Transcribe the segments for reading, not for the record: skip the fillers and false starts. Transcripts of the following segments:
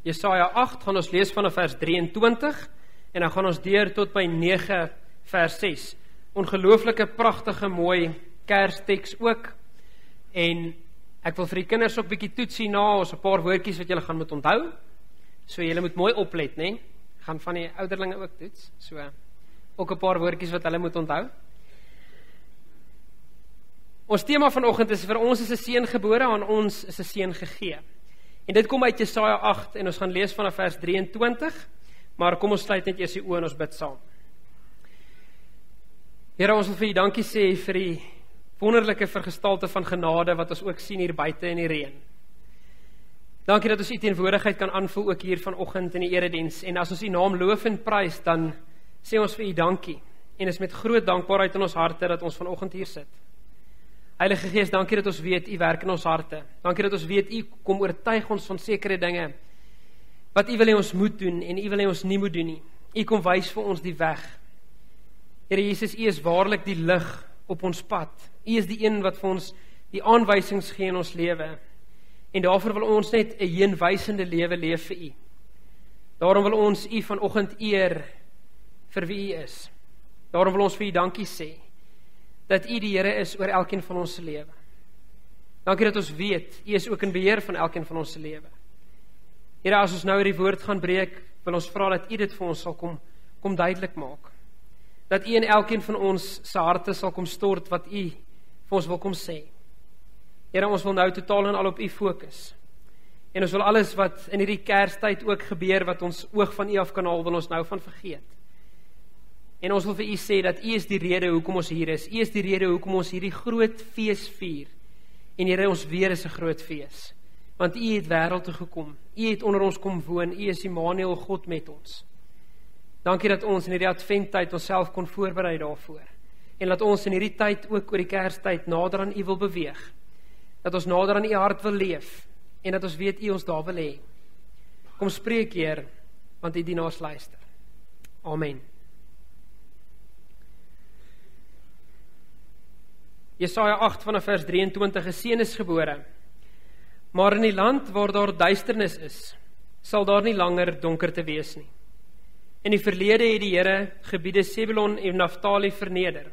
Jesaja 8 gaan ons lees vanaf vers 23 en dan gaan ons deur tot by 9 vers 6. Ongelooflike pragtige mooi Kersteks ook. En ek wil vir die kinders ook bietjie toetsie na, ons 'n paar woordjies wat julle gaan moet onthou. So julle moet mooi oplet, né? Gaan van die ouderlinge ook toets. So ook 'n paar woordjies wat hulle moet onthou. Ons tema vanoggend is vir ons is 'n seun gebore, aan ons is 'n seun gegee. En dit kom uit Jesaja 8 en ons gaan lees vanaf vers 23, maar kom ons sluit net eers die oë en ons bid saam. Here, ons wil vir U dankie sê vir die wonderlike vergestalte van genade wat ons ook sien hier buite in die reën. Dankie dat ons U teenwoordigheid kan aanvoel ook hier vanoggend in die erediens. En as ons U naam loof en prys, dan sê ons vir U dankie. En is met groot dankbaarheid in ons harte dat ons vanoggend hier sit. Heilige Gees, dankie dat ons weet U werk in ons harte. Dankie dat ons weet U kom oortuig ons van sekere dinge wat U wil hê ons moet doen en U wil hê ons nie moet doen nie. U kom wys vir ons die weg. Here Jesus, U is waarlik die lig op ons pad. U is die een wat vir ons die aanwysings gee in ons lewe. En daarvoor wil ons net 'n heenwysende lewe leef vir U. Daarom wil ons U vanoggend eer vir wie U is. Daarom wil ons vir U dankie sê dat U die Here is oor elkeen van ons se lewe. Dankie dat ons weet U is ook in beheer van elkeen van ons se lewe. Here, as ons nou hierdie woord gaan breek, wil ons vra dat U dit vir ons sal kom duidelik maak. Dat U in elkeen van ons se harte sal kom stort wat U vir ons wil kom sê. Here, ons wil nou totaal en al op U fokus. En ons wil alles wat in hierdie Kerstyd ook gebeur, wat ons oog van U af kan haal, wil ons nou van vergeet. En ons wil vir U sê dat U is die rede hoekom ons hier is. U is die rede hoekom ons hierdie groot fees vier. En Here, ons weer is 'n groot fees. Want U het wêreld toe gekom. U het onder ons kom woon. U is Immanuel, God met ons. Dankie dat ons in hierdie adventtyd onsself kon voorberei daarvoor. En dat ons in hierdie tyd ook oor die Kerstyd nader aan U wil beweeg. Dat ons nader aan U hart wil leef. En dat ons weet U ons daar wil hê. Kom spreek, Heer, want U dienaars luister. Amen. Jesaja 8 vanaf vers 23, 'n seun is gebore. Maar in die land waar daar duisternis is, sal daar nie langer donkerte wees nie. In die verlede het die Here gebiede Sebulon en Naftali verneder,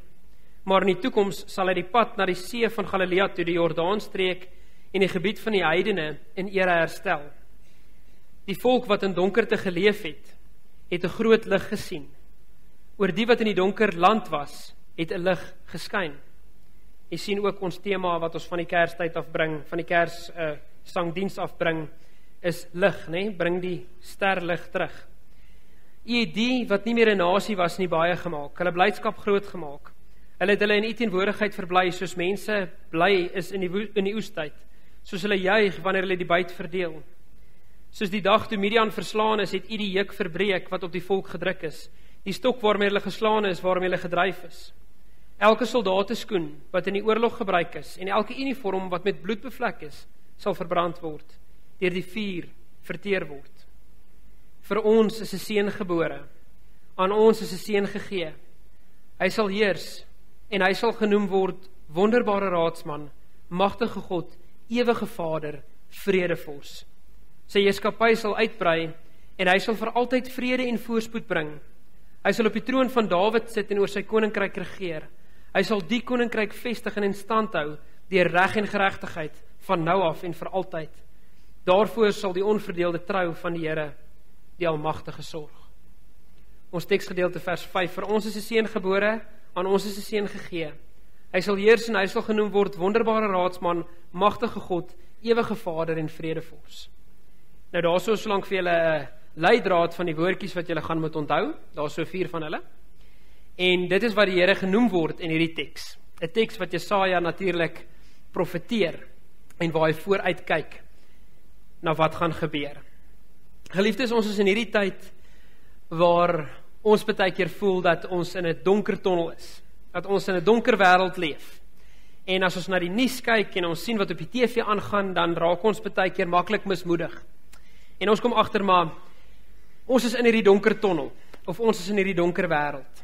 maar in die toekoms sal hy die pad na die see van Galilea toe, die Jordaanstreek en die gebied van die heidene in ere herstel. Die volk wat in donkerte geleef het 'n groot lig gesien. Oor die wat in die donker land was, het 'n lig geskyn. Jy sien ook ons tema wat ons van die Kerstyd afbring, van die Kers sangdiens afbring, is lig, né? Bring die sterlig terug. U het die wat nie meer 'n nasie was nie baie gemaak, hulle blydskap groot gemaak. Hulle het hulle in U teenwoordigheid verbly, soos mense bly is in die oestyd, soos hulle juig wanneer hulle die byt verdeel. Soos die dag toe Midian verslaan is, het U die juk verbreek wat op die volk gedruk is, die stok waarmee hulle geslaan is, waarmee hulle gedryf is. Elke soldateskoen wat in die oorlog gebruik is, en elke uniform wat met bloed bevlek is, sal verbrand word, deur die vuur verteer word. Vir ons is 'n seun gebore, aan ons is 'n seun gegee. Hy sal heers, en hy sal genoem word wonderbare raadsman, magtige God, ewige Vader, vredevors. Sy heerskappy sal uitbrei, en hy sal vir altyd vrede en voorspoed bring. Hy sal op die troon van Dawid sit en oor sy koninkryk regeer. Hy sal die koninkryk vestig en in stand hou, deur reg en geregtigheid, van nou af en vir altyd. Daarvoor sal die onverdeelde trou van die Here, die Almagtige sorg. Ons teksgedeelte vers 5, vir ons is 'n seun gebore, aan ons is 'n seun gegee. Hy sal heers en hy sal genoem word wonderbare raadsman, magtige God, ewige Vader en vredevors. Nou daar so lank vir julle 'n leidraad van die woordjies wat julle gaan moet onthou, daar so 4 van hulle. En dit is wat die Here genoem word in hierdie teks. 'n Teks wat Jesaja natuurlik profeteer en waar hy vooruit kyk na wat gaan gebeur. Geliefdes, ons is in hierdie tyd waar ons baie keer voel dat ons in 'n donker tonnel is, dat ons in 'n donker wêreld leef. En as ons na die nuus kyk en ons sien wat op die TV aangaan, dan raak ons baie keer maklik mismoedig. En ons kom agter maar ons is in hierdie donker tonnel, of ons is in hierdie donker wêreld.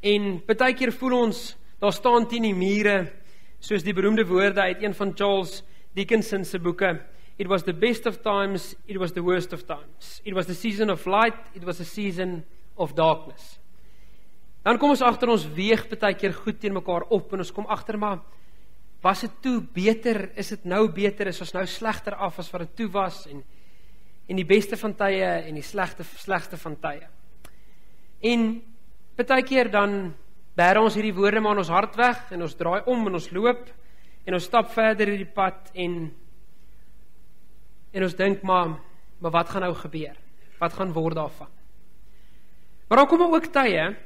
En baie keer voel ons, daar staan teen die mure, soos die beroemde woorde uit een van Charles Dickinson se boeke, it was the best of times, it was the worst of times. It was the season of light, it was the season of darkness. Dan kom ons agter, ons weeg baie keer goed teen mekaar op, en ons kom agter, maar was dit toe beter, is dit nou beter, is ons nou slegter af as wat dit toe was, en die beste van tye, en die slegste van tye. En baie keer dan bære ons hierdie woorde maar in ons hart weg, en ons draai om, en ons loop, en ons stap verder in die pad, en ons dink, maar wat gaan nou gebeur? Wat gaan word daarvan? Maar dan kom ook tye,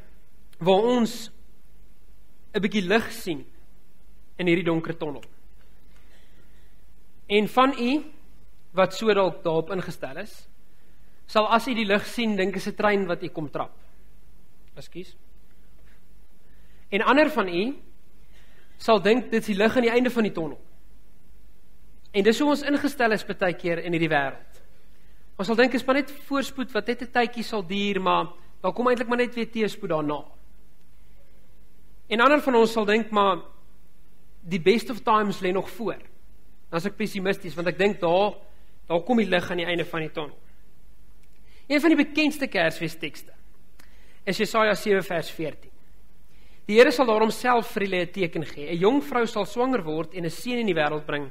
waar ons 'n bietjie lig sien, in hierdie donker tonnel. En van u, wat so dalk daarop ingestel is, sal as u die lig sien, dink is 'n trein wat u kom trap. Ekskuus. En ander van u, sal dink, dit is die lig aan die einde van die tonnel. En dis hoe ons ingestel is baie keer in hierdie wêreld. Ons sal dink, is maar net voorspoed, wat net 'n tydjie sal duur, maar daar kom eintlik maar net weer teëspoed daarna. En ander van ons sal dink, maar die best of times lê nog voor. Dan is ek pessimisties, want ek dink, daar kom die lig aan die einde van die tonnel. Een van die bekendste Kersfeestekste is Jesaja 7 vers 14. Die Here sal daarom self vir julle 'n teken gee. 'n Jong vrou sal swanger word en 'n seun in die wêreld bring,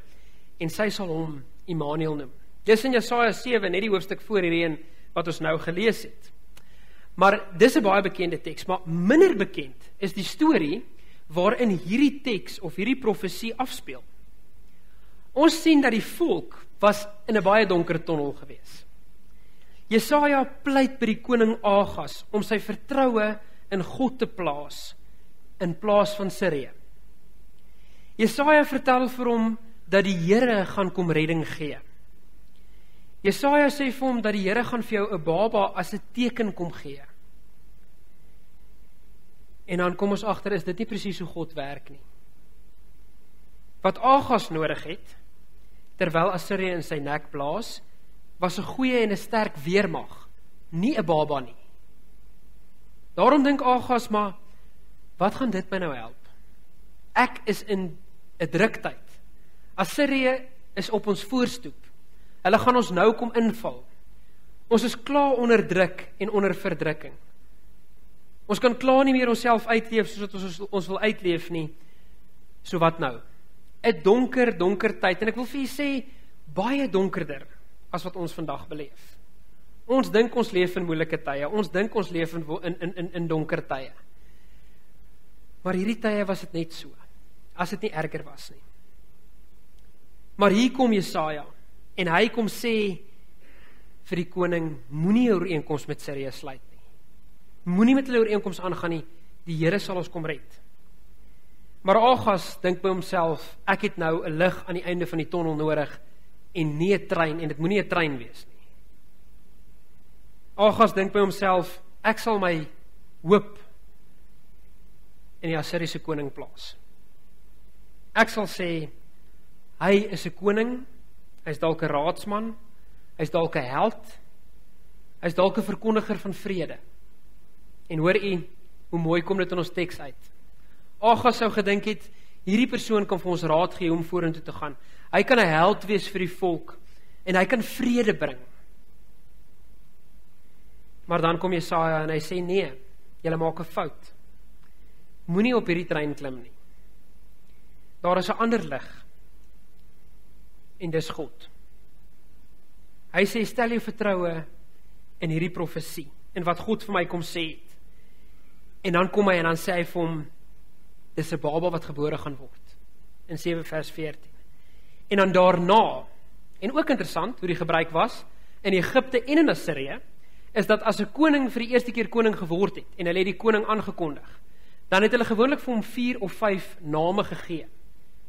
en sy sal hom Immanuel noem. Dis in Jesaja 7, net die hoofstuk voor hierdie een wat ons nou gelees het. Maar dis 'n baie bekende teks, maar minder bekend is die storie waarin hierdie teks of hierdie profesie afspeel. Ons sien dat die volk was in 'n baie donker tonnel gewees. Jesaja pleit by die koning Agas om sy vertroue in God te plaas, in plaas van Sirië. Jesaja vertel vir hom dat die Here gaan kom redding gee. Jesaja sê vir hom dat die Here gaan vir jou 'n baba as 'n teken kom gee. En dan kom ons agter, is dit nie presies hoe God werk nie. Wat Agas nodig het, terwyl Assirië in sy nek blaas, was 'n goeie en 'n sterk weermag, nie 'n baba nie. Daarom dink Agas, maar wat gaan dit my nou help? Ek is in 'n druktyd. Assirië is op ons voorstoep. Hulle gaan ons nou kom inval. Ons is klaar onder druk en onder verdrukking. Ons kan klaar nie meer onsself uitleef soos ons wil uitleef nie. So wat nou? 'n donker tyd, en ek wil vir julle sê, baie donkerder as wat ons vandag beleef. Ons dink ons leef in moeilike tye, ons dink ons leef in donker tye. Maar hierdie tye was dit net so, as dit nie erger was nie. Maar hier kom Jesaja, en hy kom sê vir die koning, moenie 'n ooreenkoms met Sirië sluit nie. Moenie met hulle ooreenkoms aangaan nie, die Here sal ons kom red. Maar Agas dink by homself, ek het nou 'n lig aan die einde van die tonnel nodig, en nie 'n trein, en dit moenie 'n trein wees nie. Agas dink by homself, ek sal my hoop in die Assiriese koning plaas. Ek sal sê, hy is 'n koning, hy is dalk 'n raadsman, hy is dalk 'n held, hy is dalk 'n verkondiger van vrede. En hoor u, hoe mooi kom dit in ons teks uit. Agas sou gedink het, hierdie persoon kan vir ons raad gee om vorentoe te gaan. Hy kan 'n held wees vir die volk, en hy kan vrede bring. Maar dan kom Jesaja en hy sê, nee, julle maak 'n fout. Moenie op hierdie trein klim nie. Daar is 'n ander lig, en dis God. Hy sê, stel jou vertroue in hierdie profesie, en wat God vir my kom sê het. En dan kom hy en dan sê hy vir hom, dis 'n baba wat gebore gaan word, in 7 vers 14. En dan daarna, en ook interessant, hoe die gebruik was, in Egipte en in Assirië, is dat as 'n koning vir die eerste keer koning geword het, en hulle het die koning aangekondig, dan het hulle gewoonlik vir hom 4 of 5 name gegee,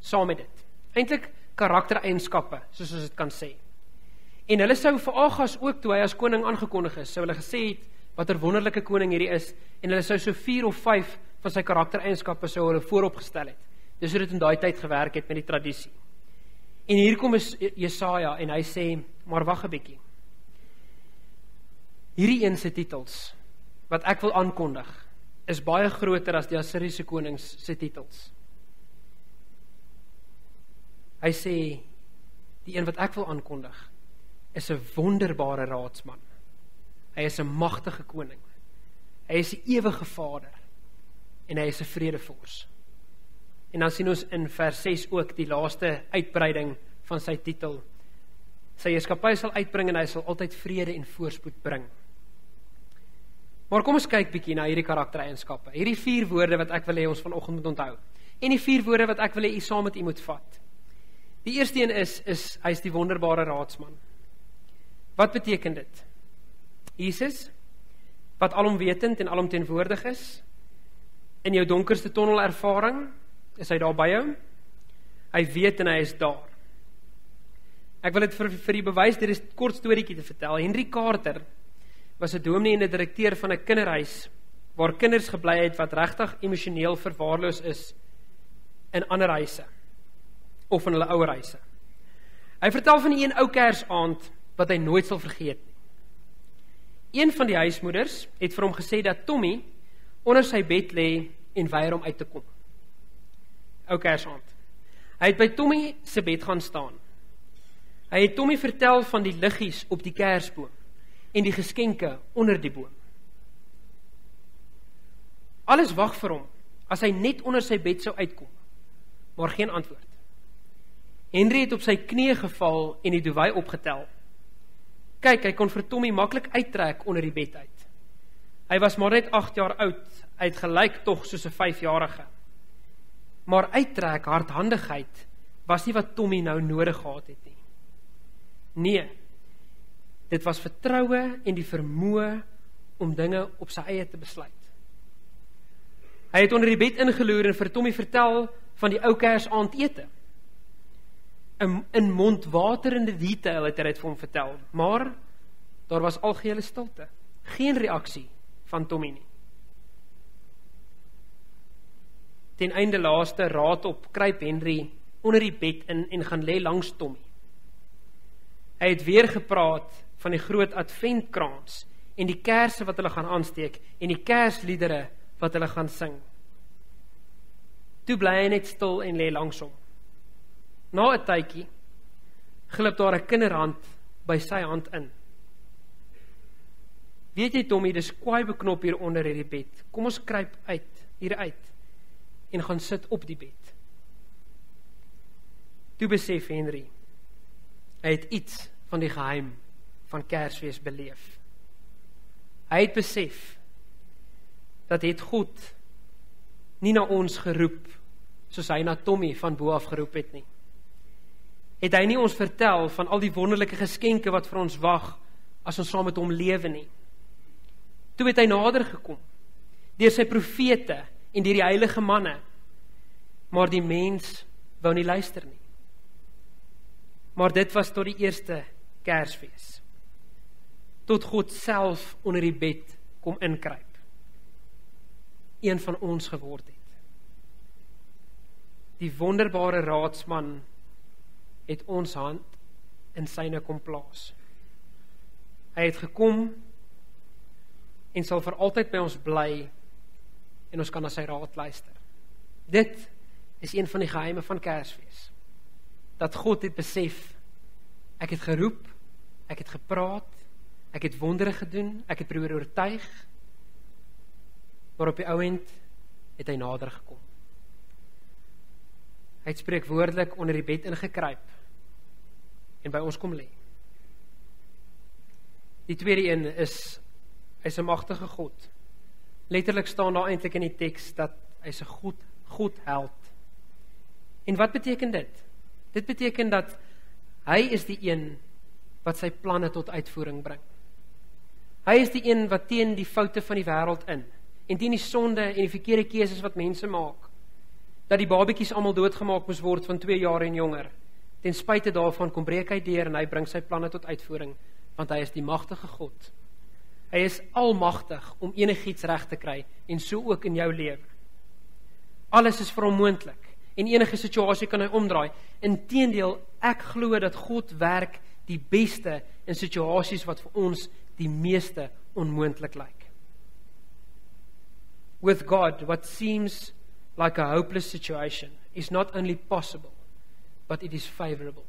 saam met dit. Eintlik karaktereienskappe, soos ons dit kan sê. En hulle sou vir Agas ook, toe hy as koning aangekondig is, sou hulle gesê het, wat 'n wonderlike koning hierdie is, en hulle sou so 4 of 5 van sy karaktereienskappe sou hulle vooropgestel het. Dis hoe dit in daai tyd gewerk het met die tradisie. En hier kom Jesaja, en hy sê, maar wag 'n bietjie. Hierdie een se titels, wat ek wil aankondig, is baie groter as die Assiriese konings se titels. Hy sê, die een wat ek wil aankondig, is 'n wonderbare raadsman. Hy is 'n magtige koning. Hy is die ewige Vader en hy is 'n vredevors. En dan sien ons in vers 6 ook die laaste uitbreiding van sy titel. Sy heerskappy sal uitbring en hy sal altyd vrede en voorspoed bring. Maar kom ons kyk bietjie na hierdie karaktereienskappe. Hierdie 4 woorde wat ek wil hê ons vanoggend moet onthou. En die 4 woorde wat ek wil hê u saam met u moet vat. Die eerste een is hy is die wonderbare raadsman. Wat beteken dit? Jesus, wat alomwetend en alomteenwoordig is, in jou donkerste tonnelervaring, is hy daar by jou? Hy weet en hy is daar. Ek wil dit vir u bewys, dit is 'n kort storieetjie te vertel. Henry Carter was 'n dominee en 'n direkteur van 'n kinderhuis, waar kinders gebly het wat regtig emosioneel verwaarloos is in ander huise, of in hulle ouer huise. Hy vertel van een ou Kersaand, wat hy nooit sal vergeet nie. Een van die huismoeders het vir hom gesê dat Tommy onder sy bed lê en weier om uit te kom. Ou Kersaand. Hy het by Tommy se bed gaan staan. Hy het Tommy vertel van die liggies op die kersboom en die geskenke onder die boom. Alles wag vir hom, as hy net onder sy bed sou uitkom, maar geen antwoord. Henry het op sy knieë geval en die duwy opgetel. Kyk, hy kon vir Tommy maklik uittrek onder die bed uit. Hy was maar net 8 jaar oud, hy het gelyk tog soos 'n 5-jarige. Maar uittrek, hardhandigheid, was nie wat Tommy nou nodig gehad het nie. Nee, dit was vertroue en die vermoë om dinge op sy eie te besluit. Hy het onder die bed ingeloer en vir Tommy vertel van die ou Kersaandete. In mondwaterende detail het hy dit vir hom vertel, maar daar was algehele stilte. Geen reaksie van Tommy nie. Ten einde laaste raad op, kruip Henry onder die bed in en gaan lê langs Tommy. Hy het weer gepraat van die groot adventkrans en die kersse wat hulle gaan aansteek en die kersliedere wat hulle gaan sing. Toe bly hy net stil en lê langs hom. Na 'n tydjie glip daar 'n kinderhand by sy hand in. Weet jy Tommy, dis kwaai beknop hier onder hierdie bed. Kom ons kruip hier uit en gaan sit op die bed. Toe besef Henry, hy het iets van die geheim van Kersfees beleef. Hy het besef dat het God nie na ons geroep soos hy na Tommy van bo af geroep het nie. Het hy nie ons vertel van al die wonderlike geskenke wat vir ons wag as ons saam met hom lewe nie. Toe het hy nader gekom, deur sy profete en deur die heilige manne, maar die mens wou nie luister nie. Maar dit was tot die eerste Kersfees, tot God self onder die bed kom inkruip, een van ons geword het. Die wonderbare raadsman het ons hand in syne kom plaas. Hy het gekom en sal vir altyd by ons bly en ons kan na sy raad luister. Dit is een van die geheime van Kersfees. Dat God het besef, ek het geroep, ek het gepraat, ek het wondere gedoen, ek het probeer oortuig, maar op die ouend het hy nader gekom. Hy het spreekwoordelik onder die bed ingekruip en by ons kom lê. Die tweede een is, hy is 'n magtige God. Letterlik staan daar eintlik in die teks dat hy is 'n goed held. En wat beteken dit? Dit beteken dat hy is die een wat sy planne tot uitvoering bring. Hy is die een wat teen die foute van die wêreld in, en teen die sonde en die verkeerde keuses wat mense maak, dat die babetjies almal doodgemaak moes word van 2 jaar en jonger, ten spyte daarvan kom breek hy deur en hy bring sy planne tot uitvoering, want hy is die magtige God. Hy is almagtig om enigiets reg te kry, en so ook in jou lewe. Alles is vir hom moontlik, en enige situasie kan hy omdraai. Inteendeel, ek glo dat God werk die beste in situasies wat vir ons die meeste onmoontlik lyk. With God, what seems like a hopeless situation is not only possible, but it is favorable.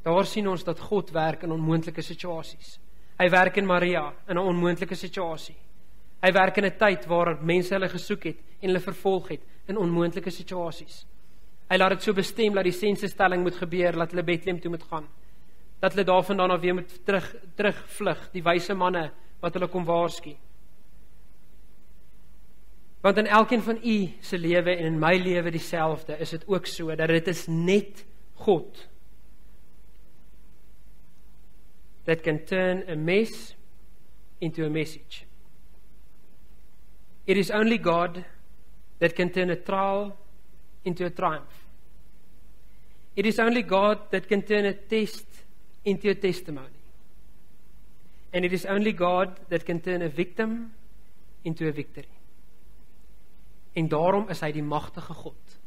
Daar sien ons dat God werk in onmoontlike situasies. Hy werk in Maria, in 'n onmoontlike situasie. Hy werk in 'n tyd waar mense hulle gesoek het en hulle vervolg het in onmoontlike situasies. Hy laat dit so bestem dat die sensustelling moet gebeur, dat hulle Bethlehem toe moet gaan. Dat hulle daarvandaan af weer moet terugvlug, die wyse manne wat hulle kom waarsku. Want in elkeen van u se lewe en in my lewe dieselfde, is dit ook so, dat dit is net God that can turn a mess into a message. It is only God that can turn a trial into a triumph. It is only God that can turn a test into a testimony. And it is only God that can turn a victim into a victory. En daarom is hy die magtige God.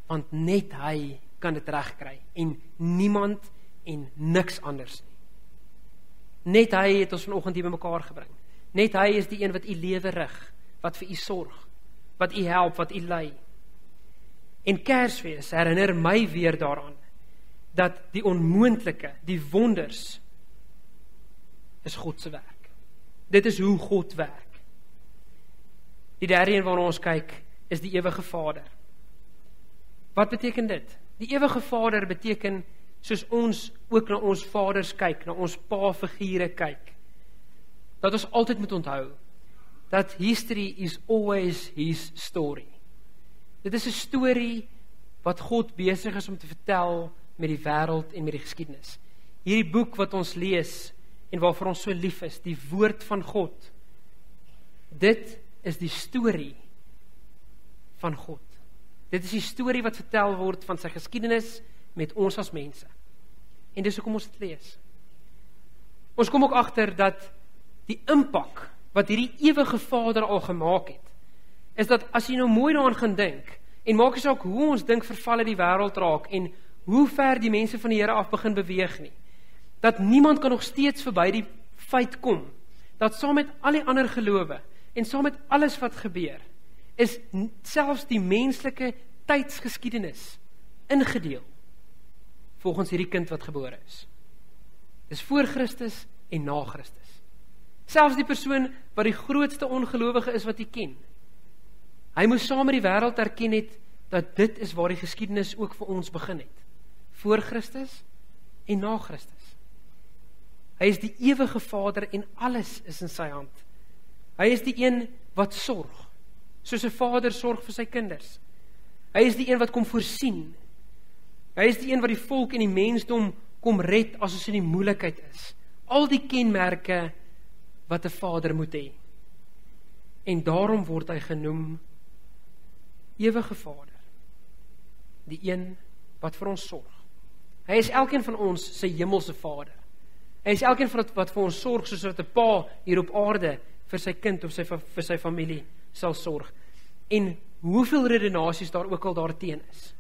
Want net hy kan dit regkry en niemand en niks anders nie. Net hy het ons vanoggend hier bymekaar gebring. Net hy is die een wat u lewe rig, wat vir u sorg, wat u help, wat u lei. En Kersfees herinner my weer daaraan, dat die onmoontlike, die wonders, is God se werk. Dit is hoe God werk. Die derde een waarna ons kyk, is die ewige Vader. Wat beteken dit? Die ewige Vader beteken, soos ons ook na ons vaders kyk, na ons pa-figure kyk, dat ons altyd moet onthou, dat history is always his story. Dit is 'n storie wat God besig is om te vertel met die wêreld en met die geskiedenis. Hierdie boek wat ons lees en waarvoor ons so lief is, die woord van God, dit is die storie van God. Dit is die storie wat vertel word van sy geskiedenis met ons as mense. En dis hoekom ons dit lees. Ons kom ook agter dat die impak wat hierdie ewige Vader al gemaak het, is dat as jy nou mooi daaraan gaan dink, en maak nie saak hoe ons dink vervalle die wêreld raak, en hoe ver die mense van die Here af begin beweeg nie, dat niemand kan nog steeds verby die feit kom, dat saam met al die ander gelowe, en saam met alles wat gebeur, is selfs die menslike tydsgeskiedenis ingedeel, volgens hierdie kind wat gebore is. Dis voor Christus en na Christus. Selfs die persoon wat die grootste ongelowige is wat jy ken, hy moes saam met die wêreld erken het, dat dit is waar die geskiedenis ook vir ons begin het. Voor Christus en na Christus. Hy is die ewige Vader en alles is in sy hand. Hy is die een wat sorg, soos 'n vader sorg vir sy kinders. Hy is die een wat kom voorsien. Hy is die een wat die volk en die mensdom kom red as ons in die moeilikheid is. Al die kenmerke wat 'n vader moet hê. En daarom word hy genoem ewige Vader. Die een wat vir ons sorg. Hy is elkeen van ons sy hemelse Vader. Hy is elkeen wat vir ons sorg, soos wat 'n pa hier op aarde vir sy kind of vir sy familie sal sorg. En hoeveel redenasies daar ook al daarteen is.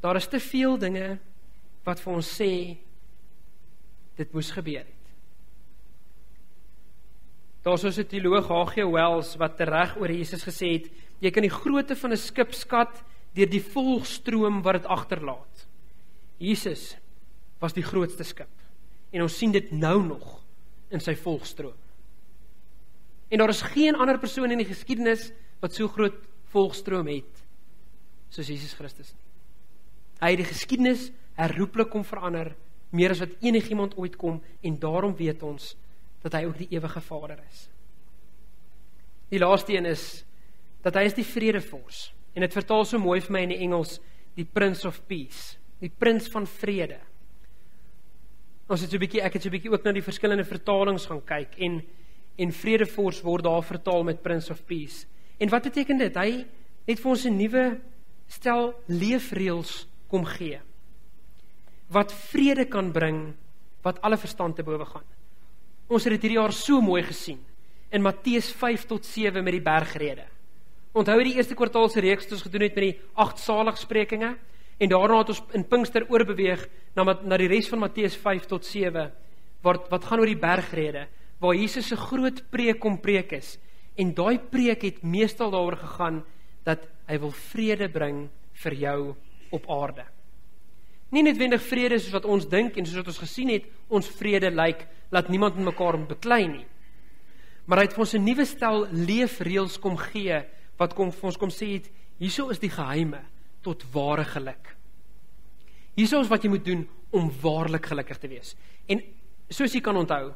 Daar is te veel dinge wat vir ons sê, dit moes gebeur het. Daar is 'n teoloog, H.G. Wells, wat tereg oor Jesus gesê het, jy kan die grootte van 'n skip skat deur die volgstroom wat dit agterlaat. Jesus was die grootste skip. En ons sien dit nou nog in sy volgstroom. En daar is geen ander persoon in die geskiedenis wat so groot volgstroom het, soos Jesus Christus nie. Hy het die geskiedenis herroepelik kom verander, meer as wat enigiemand ooit kom, en daarom weet ons, dat hy ook die ewige Vader is. Die laaste een is, dat hy is die vredevors, en het vertaal so mooi vir my in die Engels, die Prince of Peace, die Prins van Vrede. Ek het so 'n bietjie ook na die verskillende vertalings gaan kyk, en vredevors word daar vertaal met Prince of Peace. En wat beteken dit? Hy het vir ons 'n nuwe stel leefreëls kom gee, wat vrede kan bring, wat alle verstand te bowe gaan. Ons het dit hierdie jaar so mooi gesien, in Matteus 5-7 met die bergrede. Onthou die eerste kwartaalse reeks wat ons gedoen het met die 8 saligsprekinge, en daarna het ons in Pinkster oorbeweeg na die res van Matteus 5-7, wat gaan oor die bergrede, waar Jesus 'n groot preek kom preek is, en daai preek het meestal daaroor gegaan, dat hy wil vrede bring vir jou op aarde. Nie noodwendig vrede soos wat ons dink en soos wat ons gesien het, ons vrede lyk, laat niemand met mekaar beklei nie. Maar hy het vir ons 'n nuwe stel leefreëls kom gee, wat vir ons kom sê het, hierso is die geheime tot ware geluk. Hierso is wat jy moet doen om waarlik gelukkig te wees. En soos jy kan onthou,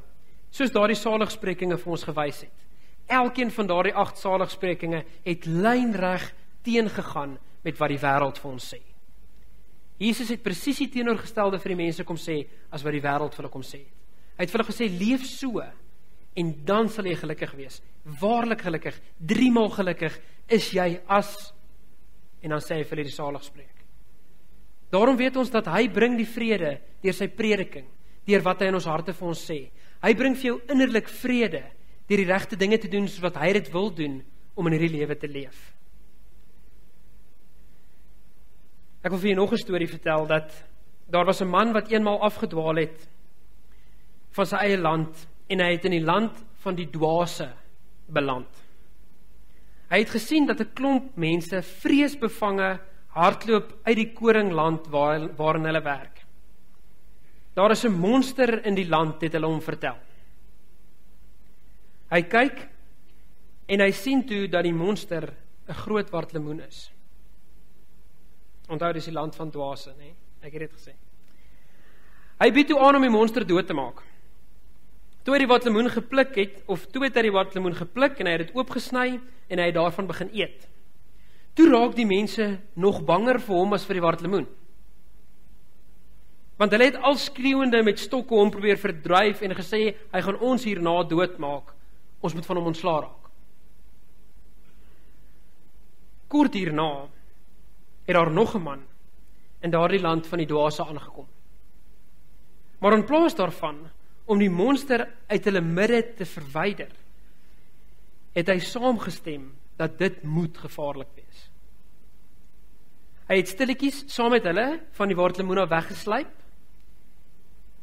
soos daardie saligsprekinge vir ons gewys het, elkeen van daardie 8 saligsprekinge het lynreg teengegaan met wat die wêreld vir ons sê. Jesus het presies die teenoorgestelde vir die mense kom sê, as wat die wêreld vir hulle kom sê. Hy het vir hulle gesê, leef so, en dan sal jy gelukkig wees. Waarlik gelukkig, 3 maal gelukkig, is jy as, en dan sê hy vir hulle die saligspreek. Daarom weet ons dat hy bring die vrede deur sy prediking, deur wat hy in ons harte vir ons sê. Hy bring vir jou innerlik vrede, deur die regte dinge te doen soos wat hy dit wil doen, om in hierdie lewe te leef. Ek wil vir jou nog 'n storie vertel, dat daar was 'n man wat eenmaal afgedwaal het van sy eie land, en hy het in die land van die dwaase beland. Hy het gesien dat 'n klomp mense vreesbevange hardloop uit die koringland waarin hulle werk. Daar is 'n monster in die land, het hulle hom vertel. Hy kyk en hy sien toe dat die monster 'n groot wartlemoen is. Onthou, dis die land van dwaase, nee? Ek het dit gesê. Hy bied toe aan om die monster dood te maak. Toe hy die wartlemoen gepluk het, of toe het hy die wartlemoen gepluk en hy het dit oopgesny en hy het daarvan begin eet. Toe raak die mense nog banger vir hom as vir die wartlemoen. Want hulle het al skreeuende met stokke hom probeer verdryf en gesê, hy gaan ons hierna doodmaak, ons moet van hom ontslaa raak. Kort hierna het daar nog 'n man in daardie land van die dwaase aangekom. Maar in plaas daarvan, om die monster uit hulle midde te verwyder, het hy saamgestem dat dit moet gevaarlik wees. Hy het stilletjies saam met hulle van die wartlemoen af weggeslyp,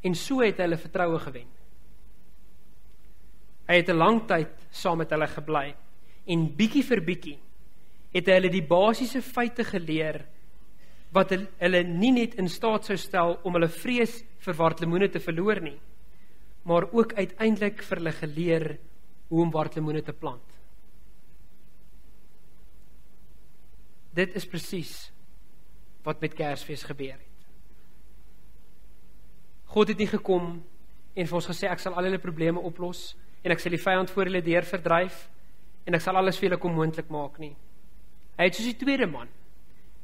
en so het hulle vertroue gewen. Hy het 'n lang tyd saam met hulle gebly, en bietjie vir bietjie het hy hulle die basiese feite geleer, wat hulle nie net in staat sou stel om hulle vrees vir wartlemoene te verloor nie, maar ook uiteindelik vir hulle geleer hoe om wartlemoene te plant. Dit is presies wat met Kersfees gebeur het. God het nie gekom en vir ons gesê, ek sal al julle probleme oplos, en ek sal die vyand voor julle deur verdryf, en ek sal alles vir julle kom moontlik maak nie. Hy het soos die tweede man,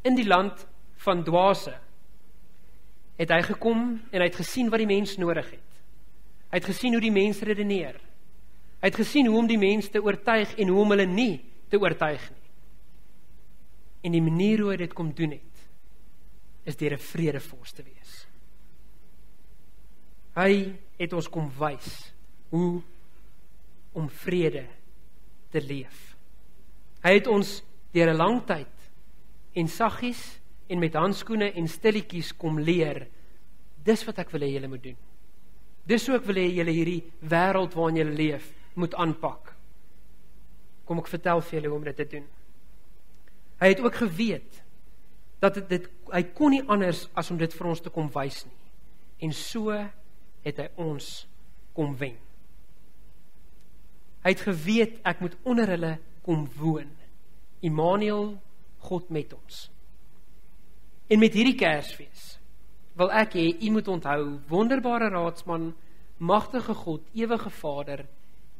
in die land van dwaase, het hy gekom en hy het gesien wat die mens nodig het. Hy het gesien hoe die mens redeneer. Hy het gesien hoe om die mens te oortuig en hoe om hulle nie te oortuig nie. En die manier hoe hy dit kom doen het, is deur 'n vredevors te wees. Hy het ons kom wys hoe om vrede te leef. Hy het ons deur 'n lang tyd en saggies en met handskoene en stilletjies kom leer, dis wat ek wil hê julle moet doen. Dis hoe ek wil hê julle hierdie wêreld waarin julle leef, moet aanpak. Kom ek vertel vir julle hoe om dit te doen. Hy het ook geweet, dat hy kon nie anders as om dit vir ons te kom wys nie. En so het hy ons kom wen. Hy het geweet, ek moet onder hulle kom woon. Immanuel, God met ons. En met hierdie Kersfees wil ek hê, u moet onthou, wonderbare raadsman, magtige God, ewige Vader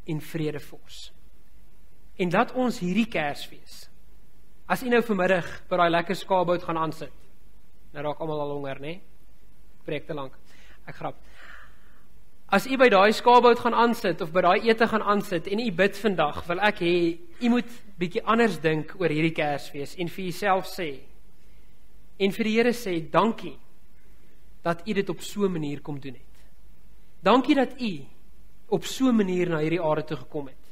en vredevors. En laat ons hierdie Kersfees, as u nou vanmiddag by daai lekker skaapbout gaan aansit, nou raak almal al honger, né? Preek te lank. Ek grap. As u by daai skaapbout gaan aansit of by daai ete gaan aansit en u bid vandag, wil ek hê u moet bietjie anders dink oor hierdie Kersfees en vir jouself sê en vir die Here sê dankie dat u dit op so 'n manier kom doen het. Dankie dat u op so 'n manier na hierdie aarde toe gekom het.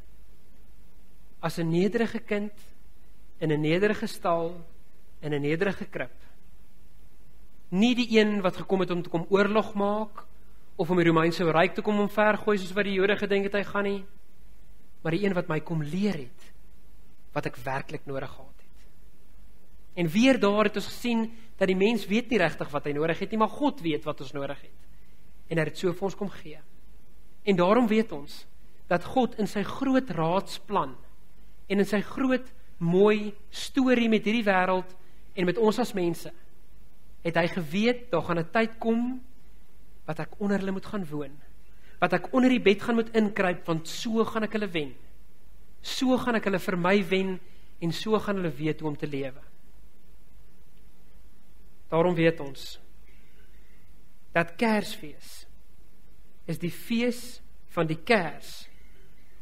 As 'n nederige kind in 'n nederige stal in 'n nederige krib. Nie die een wat gekom het om te kom oorlog maak of om die Romeinse ryk te kom omvergooi soos wat die Jode gedink het hy gaan nie, maar die een wat my kom leer het wat ek werklik nodig gehad het. En weer daar het ons gesien, dat die mens weet nie regtig wat hy nodig het nie, maar God weet wat ons nodig het. En hy het so vir ons kom gee. En daarom weet ons, dat God in sy groot raadsplan, en in sy groot, mooi storie met hierdie wêreld, en met ons as mense, het hy geweet, daar gaan 'n tyd kom, wat ek onder hulle moet gaan woon, wat ek onder die bed gaan moet inkruip, want so gaan ek hulle wen. So gaan ek hulle vir my wen, en so gaan hulle weet hoe om te lewe. Daarom weet ons, dat Kersfees is die fees van die Kers,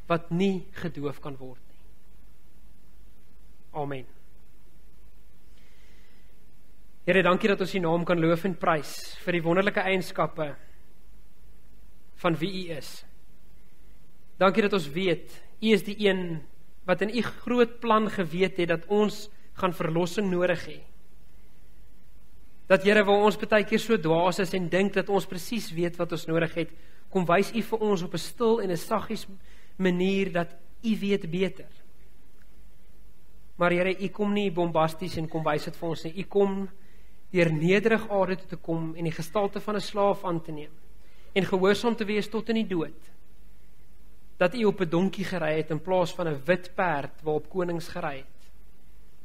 wat nie gedoof kan word nie. Amen. Here, dankie dat ons U naam kan loof en prys vir die wonderlike eienskappe van wie U is. Dankie dat ons weet, U is die een wat in U groot plan geweet het, dat ons gaan verlossing nodig hê. Dat Here, waar ons baie keer so dwaas is en dink dat ons presies weet wat ons nodig het, kom wys U vir ons op 'n stil en 'n saggies manier dat U weet beter. Maar Here, U kom nie bombasties en kom wys dit vir ons nie. U kom deur nederig aarde toe te kom en die gestalte van 'n slaaf aan te neem en gehoorsaam te wees tot in die dood. Dat U op 'n donkie gery het in plaas van 'n wit perd waarop konings gery het.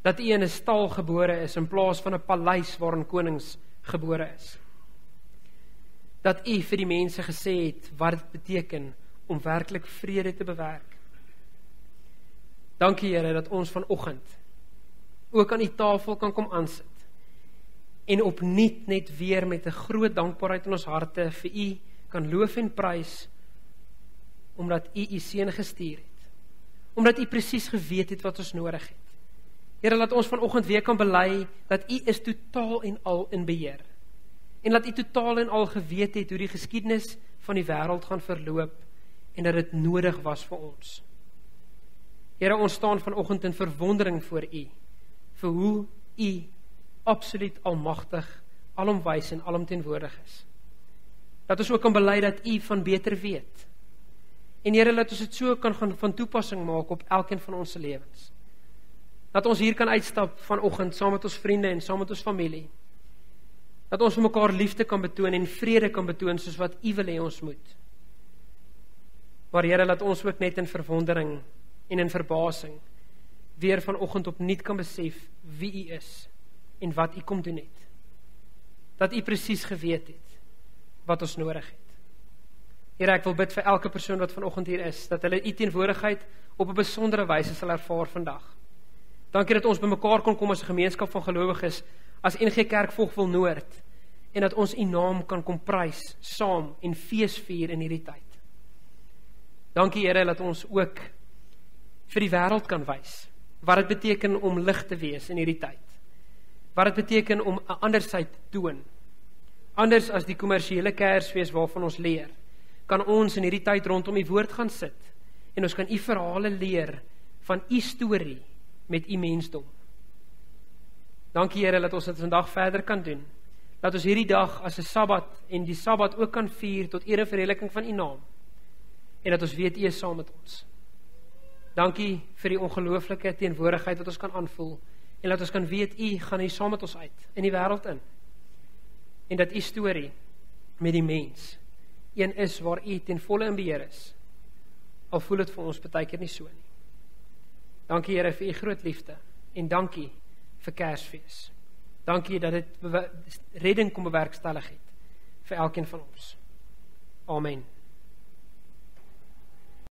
Dat U in 'n stal gebore is in plaas van 'n paleis waarin konings gebore is. Dat U vir die mense gesê het wat dit beteken om werklik vrede te bewerk. Dankie Here dat ons vanoggend ook aan U tafel kan kom aansit en opnuut net weer met 'n groot dankbaarheid in ons harte vir U kan loof en prys omdat U seun gestuur het. Omdat U presies geweet het wat ons nodig het. Here, laat ons vanoggend weer kan bely dat U is totaal en al in beheer. En dat U totaal en al geweet het hoe die geskiedenis van die wêreld gaan verloop en dat dit nodig was vir ons. Here, ons staan vanoggend in verwondering voor U, vir hoe U absoluut almagtig, alomwys en alomteenwoordig is. Dat ons ook kan bely dat U van beter weet. En Here, laat ons dit so kan gaan van toepassing maak op elkeen van ons se lewens. Dat ons hier kan uitstap vanoggend saam met ons vriende en saam met ons familie. Dat ons vir mekaar liefde kan betoon en vrede kan betoon soos wat U wil hê ons moet. Maar Here, laat ons ook net in verwondering en in verbasing weer vanoggend opnuut kan besef wie U is en wat U kom doen het. Dat U presies geweet het wat ons nodig het. Here, ek wil bid vir elke persoon wat vanoggend hier is, dat hulle U teenwoordigheid op 'n besondere wyse sal ervaar vandag. Dankie dat ons by mekaar kon kom as 'n gemeenskap van gelowiges, as NG Kerk Vogwel Noord, en dat ons U naam kan kom prys, saam en feesvier in hierdie tyd. Dankie Here, dat ons ook vir die wêreld kan wys, wat dit beteken om lig te wees in hierdie tyd. Wat dit beteken om 'n ander sy te toon. Anders as die kommersiële Kersfees waarvan ons leer, kan ons in hierdie tyd rondom U woord gaan sit, en ons kan U verhale leer van U storie met U mensdom. Dankie Here, dat ons dit vandag verder kan doen. Laat ons hierdie dag as 'n Sabbat en die Sabbat ook kan vier tot eer en verheerliking van U naam. En dat ons weet U is saam met ons. Dankie vir die ongelooflike teenwoordigheid wat ons kan aanvoel. En laat ons kan weet U gaan hier saam met ons uit in die wêreld in. En dat U storie met die mens een is waar U ten volle in beheer is. Al voel dit vir ons baie keer nie so nie. Dankie Here vir U groot liefde en dankie vir Kersfees. Dankie dat dit redding kom bewerkstellig het vir elkeen van ons. Amen.